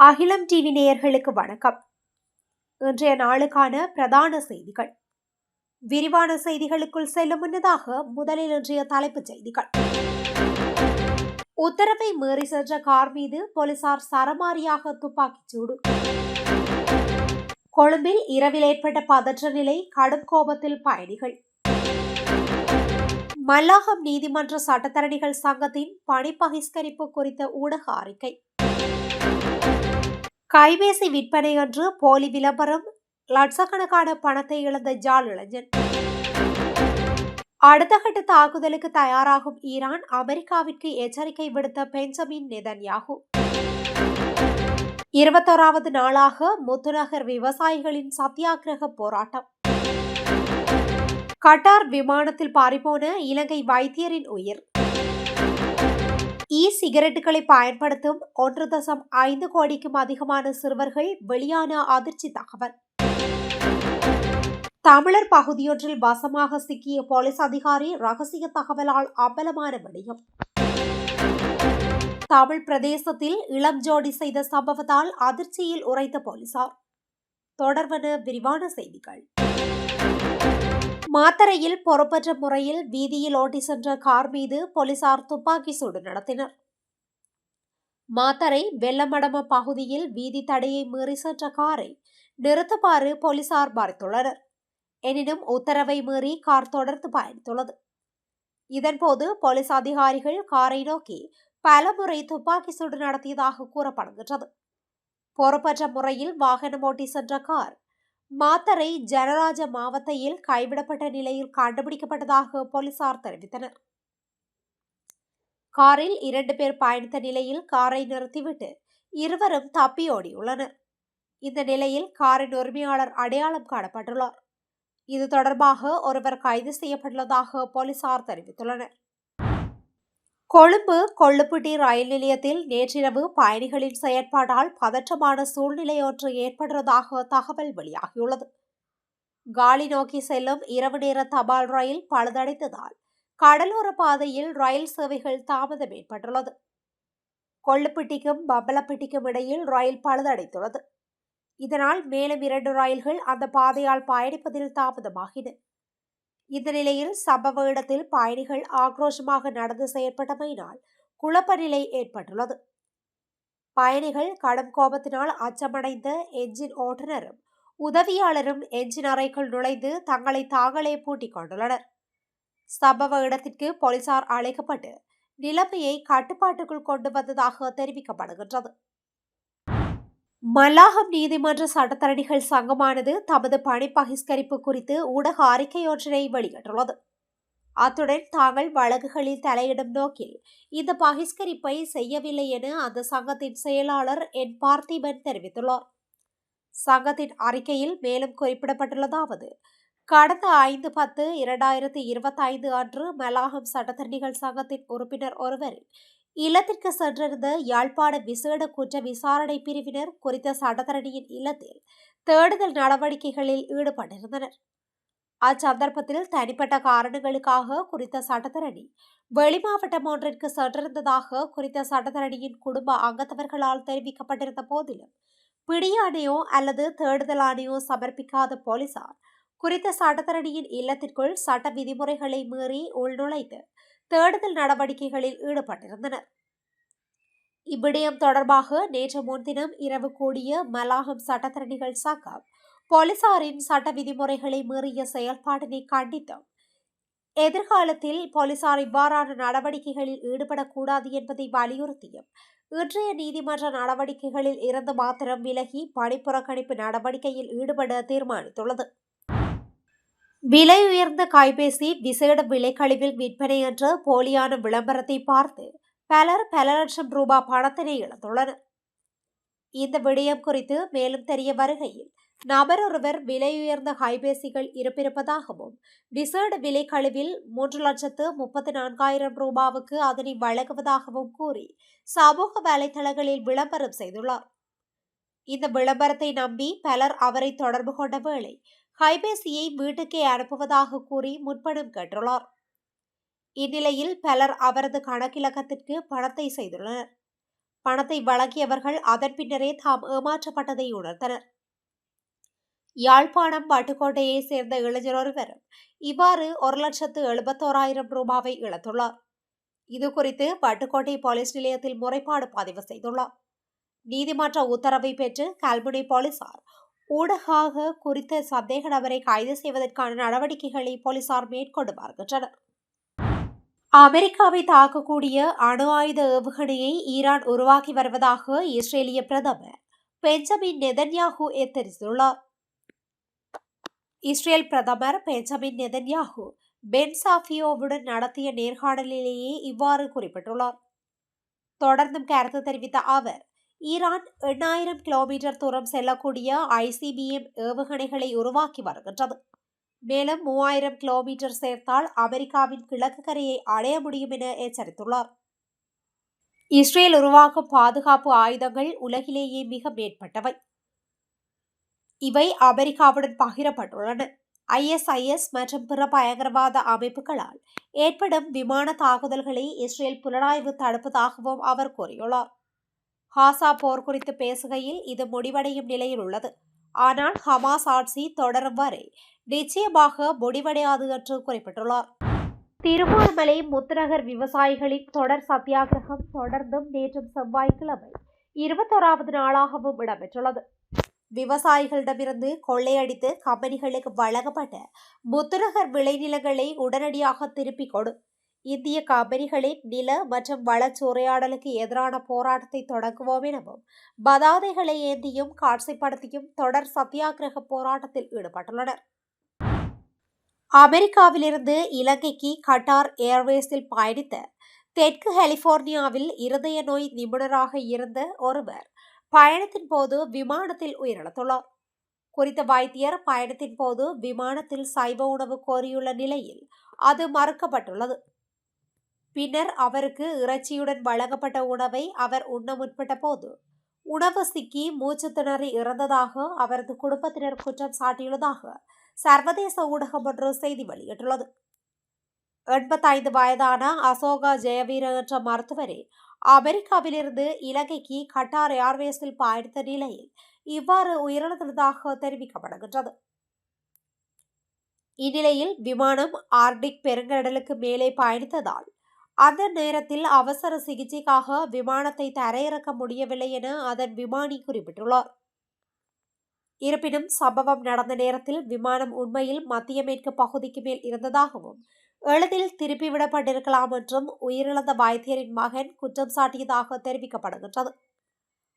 அகிலம் டிவி நேயர்களுக்கு வணக்கம். இன்றைய நாளுக்கான பிரதான செய்திகள். விரிவான செய்திகளுக்குள் செல்லும் முன்னதாக முதலில் இன்றைய தலைப்புச் செய்திகள். உத்தரவை மீறி சென்ற கார் மீது போலீசார் சரமாரியாக துப்பாக்கிச் சூடு. கொழும்பில் இரவில் ஏற்பட்ட பதற்ற நிலை, கடும் கோபத்தில் பயணிகள். மல்லாகம் நீதிமன்ற சட்டத்தரணிகள் சங்கத்தின் பணி பகிஷ்கரிப்பு குறித்த ஊடக அறிக்கை. கைபேசி விற்பனை அன்று போலி விளம்பரம், லட்சக்கணக்கான பணத்தை இழந்த ஜால் இளைஞன். அடுத்த கட்ட தாக்குதலுக்கு தயாராகும் ஈரான், அமெரிக்காவிற்கு எச்சரிக்கை விடுத்த பெஞ்சமின் நெதன்யாகு. 21வது நாளாக முத்துநகர் விவசாயிகளின் சத்தியாகிரக போராட்டம். கட்டார் விமானத்தில் பாரிப்போன இலங்கை வைத்தியரின் உயிர். சிகரெட்டுகளை பயன்படுத்தும் 1.5 கோடிக்கும் அதிகமான சிறுவர்கள் வெளியான அதிர்ச்சி தகவல். தமிழர் பகுதியொன்றில் வசமாக சிக்கிய போலீஸ் அதிகாரி, ரகசிய தகவலால் அம்பலமான விடயம். தமிழ் பிரதேசத்தில் இளம் ஜோடி செய்த சம்பவத்தால் அதிர்ச்சியில் உரைத்த போலீசார். தொடர்வன விரிவான செய்திகள். மாத்தறையில் பொறுப்பற்ற முறையில் வீதியில் ஓட்டி சென்ற கார் மீது போலீசார் துப்பாக்கி சூடு நடத்தினர். மாத்தறை வெள்ளமடம பகுதியில் வீதி தடையை மீறி சென்ற காரை நிறுத்துமாறு போலீசார் மறைத்துள்ளனர். எனினும் உத்தரவை மீறி கார் தொடர்ந்து பயணித்துள்ளது. இதன்போது போலீஸ் அதிகாரிகள் காரை நோக்கி பலமுறை துப்பாக்கி சூடு நடத்தியதாக கூறப்படுகின்றது. பொறுப்பற்ற முறையில் வாகனம் ஓட்டி சென்ற கார் மாத்தறை ஜனராஜ மாவட்டத்தில் கைவிடப்பட்ட நிலையில் கண்டுபிடிக்கப்பட்டதாக போலீசார் தெரிவித்தனர். காரில் 2 பேர் பயணித்த நிலையில் காரை நிறுத்திவிட்டு இருவரும் தப்பி ஓடியுள்ளனர். இந்த நிலையில் காரின் உரிமையாளர் அடையாளம் காணப்பட்டுள்ளார். இது தொடர்பாக ஒருவர் கைது செய்யப்பட்டுள்ளதாக போலீசார் தெரிவித்துள்ளனர். கொழும்பு கொள்ளுப்பிட்டி ரயில் நிலையத்தில் நேற்றிரவு பயணிகளின் செயற்பாட்டால் பதற்றமான சூழ்நிலை ஒன்று ஏற்படுவதாக தகவல் வெளியாகியுள்ளது. காலி நோக்கி செல்லும் இரவு நேர தபால் ரயில் பழுதடைந்ததால் கடலோர பாதையில் ரயில் சேவைகள் தாமதம் ஏற்பட்டுள்ளது. கொள்ளுப்பிட்டிக்கும் பம்பலப்பிட்டிக்கும் இடையில் ரயில் பழுதடைந்துள்ளது. இதனால் மேலும் 2 ரயில்கள் அந்த பாதையால் பயணிப்பதில் தாமதமாகின. இந்த நிலையில் சம்பவ இடத்தில் பயணிகள் ஆக்ரோஷமாக நடந்து செயற்பட்டமையினால் குழப்ப நிலை ஏற்பட்டுள்ளது. பயணிகள் கடும் கோபத்தினால் அச்சமடைந்த என்ஜின் ஓட்டுநரும் உதவியாளரும் என்ஜின் அறைக்குள் நுழைந்து தங்களை தாங்களே பூட்டிக் கொண்டுள்ளனர். சம்பவ இடத்திற்கு போலீசார் அழைக்கப்பட்டு நிலைமையை கட்டுப்பாட்டுக்குள் கொண்டு வந்ததாக தெரிவிக்கப்படுகின்றது. மல்லாகம் நீதிமன்ற சட்டத்தரணிகள் சங்கமானது தமது பணி பகிஷ்கரிப்பு குறித்து ஊடக அறிக்கை ஒன்றினை வெளியிட்டுள்ளது. அத்துடன் தாங்கள் வழக்குகளில் தலையிடும் நோக்கில் இந்த பகிஷ்கரிப்பை செய்யவில்லை என அந்த சங்கத்தின் செயலாளர் என் பார்த்திபன் தெரிவித்துள்ளார். சங்கத்தின் அறிக்கையில் மேலும் குறிப்பிடப்பட்டுள்ளதாவது: கடந்த 5/10/2025 அன்று மல்லாகம் சட்டத்தரணிகள் சங்கத்தின் உறுப்பினர் ஒருவரின் இல்லத்திற்கு சென்றிருந்த யாழ்ப்பாண விசேட குற்ற விசாரணை பிரிவினர் குறித்த சட்டத்தரணியின் இல்லத்தில் தேடுதல் நடவடிக்கைகளில் ஈடுபட்டிருந்தனர். அச்சந்தர்ப்பத்தில் தனிப்பட்ட காரணங்களுக்காக குறித்த சட்டத்தரணி வெளிமாவட்டம் ஒன்றிற்கு சென்றிருந்ததாக குறித்த சட்டத்தரணியின் குடும்ப அங்கத்தவர்களால் தெரிவிக்கப்பட்டிருந்த போதிலும் பிடியாணையோ அல்லது தேடுதல் ஆணையோ சமர்ப்பிக்காத போலீசார் குறித்த சட்டத்தரணியின் இல்லத்திற்குள் சட்ட விதிமுறைகளை மீறி உள்நுழைத்து தேடுதல் நடவடிக்கைகளில் ஈடுபட்டிருந்தனர். இவ்விடயம் தொடர்பாக நேற்று முன்தினம் இரவு கூடிய மல்லாகம் சட்டத்தரணிகள் சங்கம் போலீசாரின் சட்ட விதிமுறைகளை மீறிய செயல்பாட்டினை கண்டித்தும் எதிர்காலத்தில் போலீசார் இவ்வாறான நடவடிக்கைகளில் ஈடுபடக்கூடாது என்பதை வலியுறுத்தியும் இன்றைய நீதிமன்ற நடவடிக்கைகளில் இருந்து மாத்திரம் விலகி பணிப்புறக்கணிப்பு நடவடிக்கையில் ஈடுபட தீர்மானித்துள்ளது. விலை உயர்ந்த கைபேசி விசேட விலைக்கழிவில் விற்பனை என்ற போலியான விளம்பரத்தை பார்த்து பலர் பல லட்சம் ரூபாய் பணத்தினை இழந்துள்ளனர். இந்த விடயம் குறித்து மேலும் தெரிய வருகையில் நபர் ஒருவர் விலை உயர்ந்த கைபேசிகள் இருப்பிருப்பதாகவும் விசேட விலைக்கழிவில் 3,34,000 ரூபாவுக்கு அதனை வழங்குவதாகவும் கூறி சமூக வலைதளங்களில் விளம்பரம் செய்துள்ளார். இந்த விளம்பரத்தை நம்பி பலர் அவரை தொடர்பு கொண்ட வேளை கைபேசியை வீட்டுக்கே அனுப்புவதாக கூறி முன்பணம் கேட்டுள்ளார். இந்நிலையில் பலர் அவரது கணக்கிலக்கத்திற்கு பணத்தை செய்துள்ளனர். பணத்தை வழங்கியவர்கள் அதன் பின்னரே தாம் ஏமாற்றப்பட்டதை உணர்ந்தனர். யாழ்ப்பாணம் வட்டுக்கோட்டையை சேர்ந்த இளைஞர் ஒருவர் இவ்வாறு 1,71,000 ரூபாவை இழந்துள்ளார். இதுகுறித்து வட்டுக்கோட்டை போலீஸ் நிலையத்தில் முறைப்பாடு பதிவு செய்துள்ளார். நீதிமன்ற உத்தரவை பெற்று கல்முனை போலீசார் ஊடகாக குறித்த சந்தேக நபரை கைது செய்வதற்கான நடவடிக்கைகளை போலீசார் மேற்கொண்டு வருகின்றனர். அமெரிக்காவை தாக்கக்கூடிய அணு ஆயுத ஏவுகணையை ஈரான் உருவாக்கி வருவதாக இஸ்ரேலிய பிரதமர் பெஞ்சமின் நெதன்யாகு எச்சரித்துள்ளார். இஸ்ரேல் பிரதமர் பெஞ்சமின் நெதன்யாகு பென் சாஃபியோவுடன் நடத்திய நேர்காணலிலேயே இவ்வாறு குறிப்பிட்டுள்ளார். தொடர்ந்தும் கருத்து தெரிவித்த அவர், ஈரான் 8,000 கிலோமீட்டர் தூரம் செல்லக்கூடிய ICBM ஏவுகணைகளை உருவாக்கி வருகின்றது. மேலும் 3,000 கிலோமீட்டர் சேர்த்தால் அமெரிக்காவின் கிழக்கு கரையை அடைய முடியும் என எச்சரித்துள்ளார். இஸ்ரேல் உருவாக்கும் பாதுகாப்பு ஆயுதங்கள் உலகிலேயே மிக மேம்பட்டவை. இவை அமெரிக்காவுடன் பகிரப்பட்டுள்ளன. ISIS மற்றும் பிற பயங்கரவாத அமைப்புகளால் ஏற்படும் விமான தாக்குதல்களை இஸ்ரேல் புலனாய்வு தடுப்பதாகவும் அவர் கூறியுள்ளார். காசா போர் குறித்து பேசுகையில் இது முடிவடையும் நிலையில் உள்ளது. ஆனால் ஹமாஸ் ஆட்சி தொடரும் வரை நிச்சயமாக முடிவடையாது என்று குறிப்பிட்டுள்ளார். திருகோணமலை முத்துநகர் விவசாயிகளின் தொடர் சத்தியாகிரகம் தொடர்ந்தும் நேற்றும் செவ்வாய்க்கிழமை 21வது நாளாகவும் இடம்பெற்றுள்ளது. விவசாயிகளிடமிருந்து கொள்ளையடித்து கம்பெனிகளுக்கு வழங்கப்பட்ட முத்துநகர் விளைநிலங்களை உடனடியாக திருப்பிக் கொடு, இந்திய கம்பெனிகளின் நில மற்றும் வளச்சூறையாடலுக்கு எதிரான போராட்டத்தை தொடங்குவோம் எனவும் பதாதைகளை ஏந்தியும் காட்சிப்படுத்தியும் தொடர் சத்தியாகிரக போராட்டத்தில் ஈடுபட்டுள்ளனர். அமெரிக்காவிலிருந்து இலங்கைக்கு கட்டார் ஏர்வேஸில் பயணித்த தெற்கு கலிபோர்னியாவில் இருதய நோய் நிபுணராக இருந்த ஒருவர் பயணத்தின் போது விமானத்தில் உயிரிழந்துள்ளார். குறித்த வைத்தியர் பயணத்தின் போது விமானத்தில் சைவ உணவு கோரியுள்ள நிலையில் அது மறுக்கப்பட்டுள்ளது. பின்னர் அவருக்கு இறைச்சியுடன் வழங்கப்பட்ட உணவை அவர் உண்ண முற்பட்ட போது உணவு சிக்கி மூச்சு திணறி இறந்ததாக அவரது குடும்பத்தினர் குற்றம் சாட்டியுள்ளதாக சர்வதேச ஊடகம் ஒன்று செய்தி வெளியிட்டுள்ளது. 85 வயதான அசோகா ஜெயவீர என்ற மருத்துவரே அமெரிக்காவிலிருந்து இலங்கைக்கு கட்டார் ஏர்வேஸில் பயணித்த நிலையில் இவ்வாறு உயிரிழந்ததாக தெரிவிக்கப்படுகின்றது. இந்நிலையில் விமானம் ஆர்டிக் பெருங்கடலுக்கு மேலே பயணித்ததால் அந்த நேரத்தில் அவசர சிகிச்சைக்காக விமானத்தை தரையிறக்க முடியவில்லை என அதன் விமானி குறிப்பிட்டுள்ளார். இருப்பினும் சம்பவம் நடந்த நேரத்தில் விமானம் உண்மையில் மத்திய மேற்கு பகுதிக்கு மேல் இருந்ததாகவும் எளிதில் திருப்பிவிடப்பட்டிருக்கலாம் என்றும் உயிரிழந்த வைத்தியரின் மகன் குற்றம் சாட்டியதாக தெரிவிக்கப்படுகின்றது.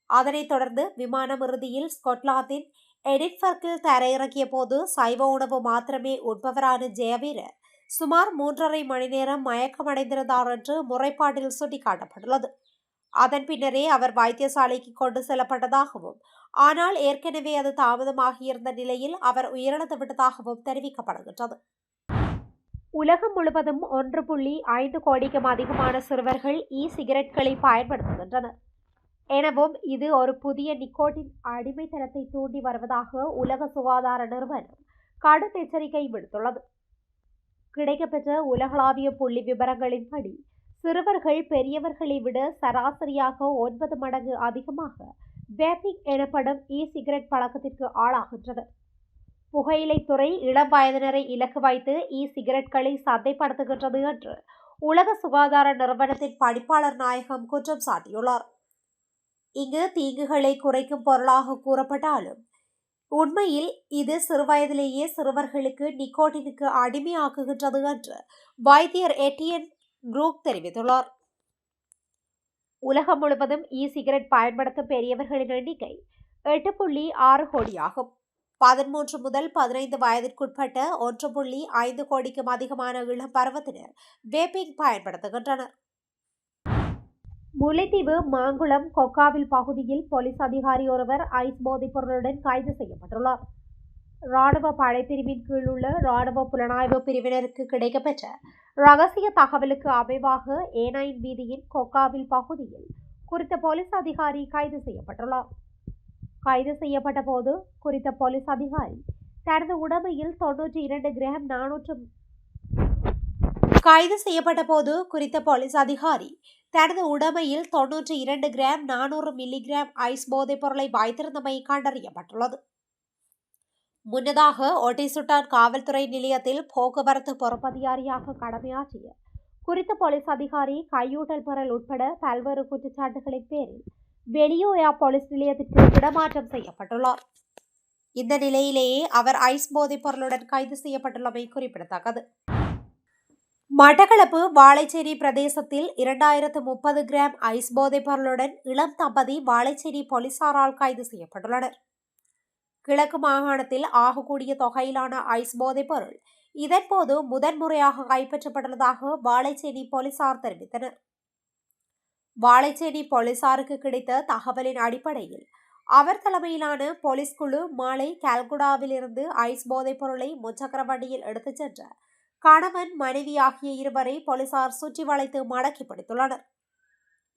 அதனைத் தொடர்ந்து விமானம் இறுதியில் ஸ்கொட்லாந்தின் எடின்பர்கில் தரையிறக்கிய போது சைவ உணவு மாத்திரமே உண்பவரான ஜெயவீர சுமார் 3.5 மணி நேரம் மயக்கமடைந்திருந்தார் என்று முறைப்பாட்டில் சுட்டிக்காட்டப்பட்டுள்ளது. அதன் பின்னரே அவர் வைத்தியசாலைக்கு கொண்டு செல்லப்பட்டதாகவும் ஆனால் ஏற்கனவே அது தாமதமாகியிருந்த நிலையில் அவர் உயிரிழந்து விட்டதாகவும் தெரிவிக்கப்படுகின்றது. உலகம் முழுவதும் 1.5 கோடிக்கும் அதிகமான சிறுவர்கள் சிகரெட்களை பயன்படுத்துகின்றனர் எனவும் இது ஒரு புதிய நிக்கோட்டின் அடிமைத்தனத்தை தூண்டி வருவதாக உலக சுகாதார நிறுவனம் கடும் எச்சரிக்கை விடுத்துள்ளது. கிடைக்கப்பெற்ற உலகளாவிய புள்ளி விவரங்களின்படி சிறுவர்கள் பெரியவர்களை விட சராசரியாக 9 மடங்கு அதிகமாக வேப்பிங் எனப்படும் சிகரெட் பழக்கத்திற்கு ஆளாகின்றனர். புகையிலைத்துறை இளம் வயதினரை இலக்கு வைத்து சிகரெட்களை சந்தைப்படுத்துகின்றது என்று உலக சுகாதார நிறுவனத்தின் பணிப்பாளர் நாயகம் குற்றம் சாட்டியுள்ளார். இங்கு தீங்குகளை குறைக்கும் பொருளாக கூறப்பட்டாலும் உண்மையில் இது சிறுவயதிலேயே சிறுவர்களுக்கு நிக்கோட்டினுக்கு அடிமையாக்குகின்றது என்று வைத்தியர் எட்டியன் குரூக் தெரிவித்துள்ளார். உலகம் முழுவதும் சிகரெட் பயன்படுத்தும் பெரியவர்களின் எண்ணிக்கை 8.6 கோடியாகும். 13 முதல் 15 வயதிற்குட்பட்ட 1.5 கோடிக்கும் அதிகமான இளம் பருவத்தினர் வேப்பிங் பயன்படுத்துகின்றனர். முல்லைத்தீவு மாங்குளம் கொக்காவில் பகுதியில் போலீஸ் அதிகாரி ஒருவர் ஐஸ் போதைப் பொருளுடன் கைது செய்யப்பட்டுள்ளார். இராணுவ படைப்பிரிவின் கீழ் உள்ள இராணுவ புலனாய்வு பிரிவினருக்கு கிடைக்கப்பெற்ற ரகசிய தகவலுக்கு அமைவாக A9 வீதியின் கொக்காவில் பகுதியில் குறித்த போலீஸ் அதிகாரி கைது செய்யப்பட்டுள்ளார். கைது செய்யப்பட்ட போது குறித்த போலீஸ் அதிகாரி தனது உடைமையில் 92 கிராம் 400 கைது செய்யப்பட்ட போது குறித்த போலீஸ் அதிகாரி தனது உடைமையில் 92 கிராம் 400 மில்லிகிராம் ஐஸ் போதைப் பொருளை வைத்திருந்தமை கண்டறியப்பட்டுள்ளது. முன்னதாக ஒட்டிசுட்டான் காவல்துறை நிலையத்தில் போக்குவரத்து பொறுப்பதிகாரியாக கடமையாற்றிய குறித்த போலீஸ் அதிகாரி கையூட்டல் பெறல் உட்பட பல்வேறு குற்றச்சாட்டுகளின் பேரில் வெளியோயா போலீஸ் நிலையத்திற்கு இடமாற்றம் செய்யப்பட்டுள்ளார். இந்த நிலையிலேயே அவர் ஐஸ் போதைப் பொருளுடன் கைது செய்யப்பட்டுள்ளமை குறிப்பிடத்தக்கது. மட்டக்களப்பு வாழைச்சேரி பிரதேசத்தில் 2030 கிராம் ஐஸ் போதைப் பொருளுடன் இளம் தம்பதி வாழைச்சேரி போலீசாரால் கைது செய்யப்பட்டுள்ளனர். கிழக்கு மாகாணத்தில் ஆகக்கூடிய தொகையிலான ஐஸ் போதைப் பொருள் இதன்போது முதன்முறையாக கைப்பற்றப்பட்டுள்ளதாக வாழைச்சேரி போலீசார் தெரிவித்தனர். வாழைச்சேரி போலீசாருக்கு கிடைத்த தகவலின் அடிப்படையில் அவர் தலைமையிலான போலீஸ் குழு மாலை கல்குடாவில் இருந்து ஐஸ் போதைப் பொருளை முச்சக்கர வண்டியில் எடுத்துச் சென்ற கணவன் மனைவி ஆகிய இருவரை போலீசார் சுற்றி வளைத்து மடக்கி பிடித்துள்ளனர்.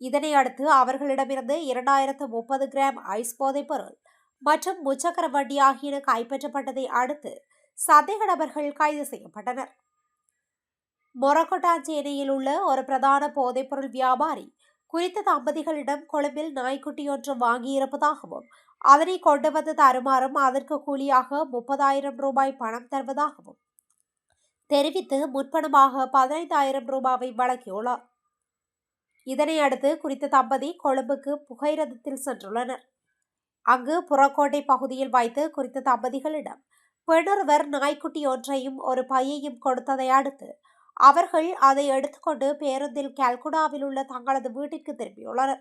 இதனை அடுத்து அவர்களிடமிருந்து 2030 கிராம் ஐஸ் போதைப் பொருள் மற்றும் முச்சக்கர வண்டி ஆகியன கைப்பற்றப்பட்டதை அடுத்து சந்தேக நபர்கள் கைது செய்யப்பட்டனர். மொரக்கொட்டாஞ்சேனையில் உள்ள ஒரு பிரதான போதைப்பொருள் வியாபாரி குறித்த தம்பதிகளிடம் கொழும்பில் நாய்க்குட்டி ஒன்று வாங்கியிருப்பதாகவும் அதனை கொண்டு வந்து தருமாறும் அதற்கு கூலியாக 30,000 ரூபாய் பணம் தருவதாகவும் தெரிவித்து முன்பணமாக 15,000 ரூபாவை வழங்கியுள்ளார். இதனை அடுத்து குறித்த தம்பதி கொழும்புக்கு புகையிரதத்தில் சென்றுள்ளனர். அங்கு புறக்கோட்டை பகுதியில் வைத்து குறித்த தம்பதிகளிடம் பெண்ணொருவர் நாய்க்குட்டி ஒன்றையும் ஒரு பையையும் கொடுத்ததை அடுத்து அவர்கள் அதை எடுத்துக்கொண்டு பேருந்தில் கல்குடாவில் உள்ள தங்களது வீட்டிற்கு திரும்பியுள்ளனர்.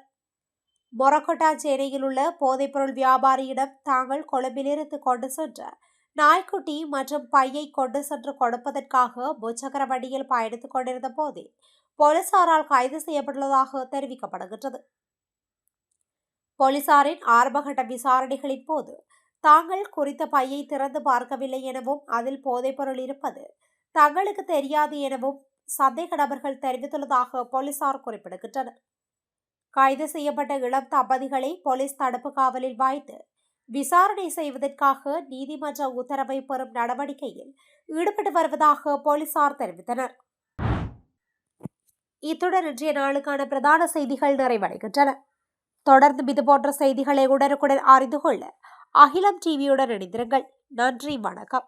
மொரக்கொட்டாஞ்சேனையில் உள்ள போதைப்பொருள் வியாபாரியிடம் தாங்கள் கொழும்பிலிருந்து கொண்டு சென்ற நாய்க்குட்டி மற்றும் பையை கொண்டு சென்று கொடுப்பதற்காக முச்சக்கர வண்டியில் பயணித்துக் கொண்டிருந்த போதே போலீசாரால் கைது செய்யப்பட்டுள்ளதாக தெரிவிக்கப்படுகின்றது. போலீசாரின் ஆரம்பகட்ட விசாரணைகளின் போது தாங்கள் குறித்த பையை திறந்து பார்க்கவில்லை எனவும் அதில் போதைப்பொருள் இருப்பது தங்களுக்கு தெரியாது எனவும் சந்தேக நபர்கள் தெரிவித்துள்ளதாக போலீசார் குறிப்பிடுகின்றனர். கைது செய்யப்பட்ட இளம் தம்பதிகளை போலீஸ் தடுப்பு காவலில் வைத்து விசாரணை செய்வதற்காக நீதிமன்ற உத்தரவை பெறும் நடவடிக்கையில் ஈடுபட்டு வருவதாக போலீசார் தெரிவித்தனர். இத்துடன் இன்றைய நாளுக்கான பிரதான செய்திகள் நிறைவடைகின்றன. தொடர்ந்து இதுபோன்ற செய்திகளை உடனுக்குடன் அறிந்து கொள்ள அகிலம் டிவியுடன் இணைந்திருங்கள். நன்றி, வணக்கம்.